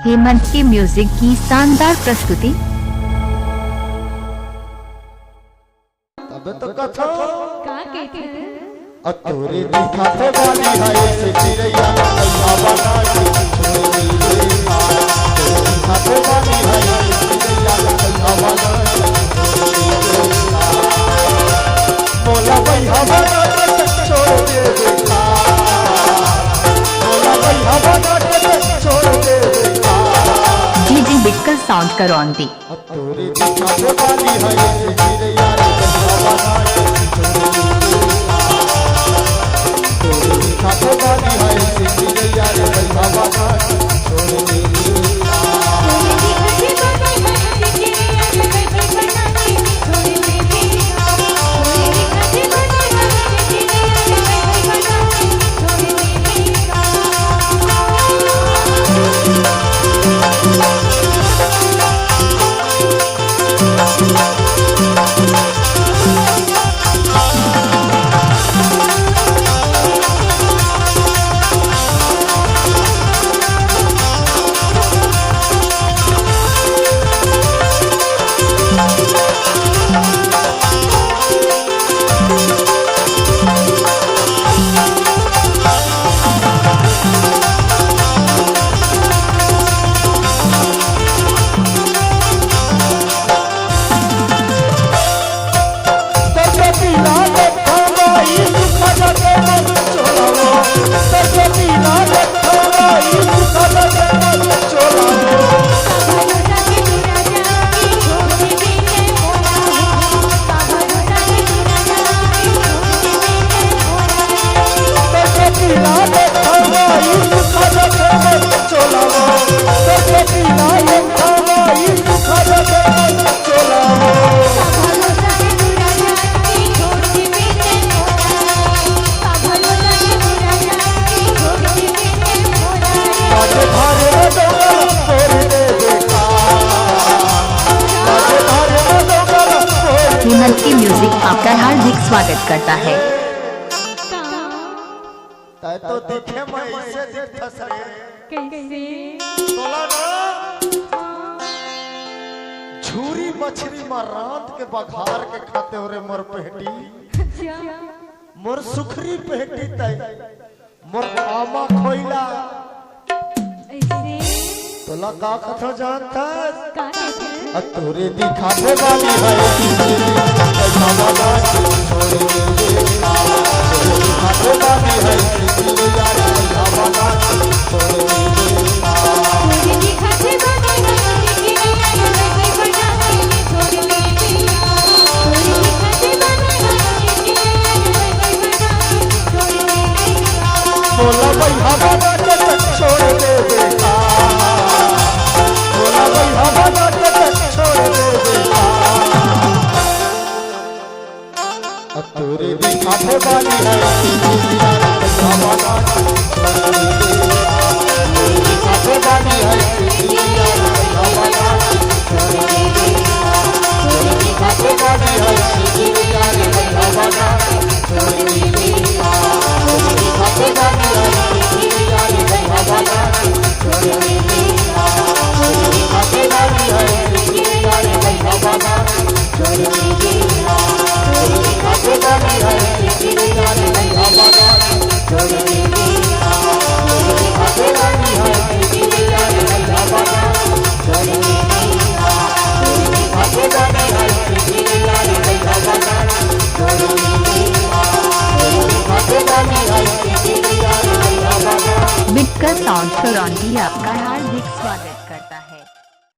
हेमंत के म्यूजिक की शानदार प्रस्तुति। तब तो कथो का कहते अतोरे दिखाते वाली है से चिड़ैया बाबा नाची छोड़ दी दिखाते वाली है से चिड़ैया बाबा नाची मोला भाई हवा छोड़ दे बेटा मोला भाई हवा छोड़ दे बेटा डीजे बिटकल साउंड करौंदी। अतोरे दिखाते वाली है से चिड़ैया बाबा नाची खाते वाली है सिंधी यार बाबा नाची छोड़ दे हेमंत की म्यूजिक आपका हार्दिक स्वागत करता है। तय तो दिखे मैं इसे दिख सके कैसे तोला ना झूरी मछली में रात के बघार के खाते हो रे मोर पेटी मोर सुखरी पेटी तय मोर आमा खोइला ऐसे तोला का कथा जानता का कहते अतोरे दिखाते वाली है बाबा नाची छोड़ दे दिखाते वाली है बाबा नाची छोड़ दे दिखाते बोला भाई हवा छोड़ दे बेटा बोला भाई हवा छोड़ दे बेटा अतोरे दिखाते वाली है बाबा नाची दिखाते वाली है बाबा नाची दिखाते वाली है बाबा नाची दिखाते वाली है बाबा नाची दिखाते वाली है बाबा नाची दिखाते वाली है बाबा नाची दिखाते वाली है बाबा नाची दिखाते वाली है बाबा नाची दिखाते वाली है बिटकल साउंड करौंदी आपका हार्दिक स्वागत।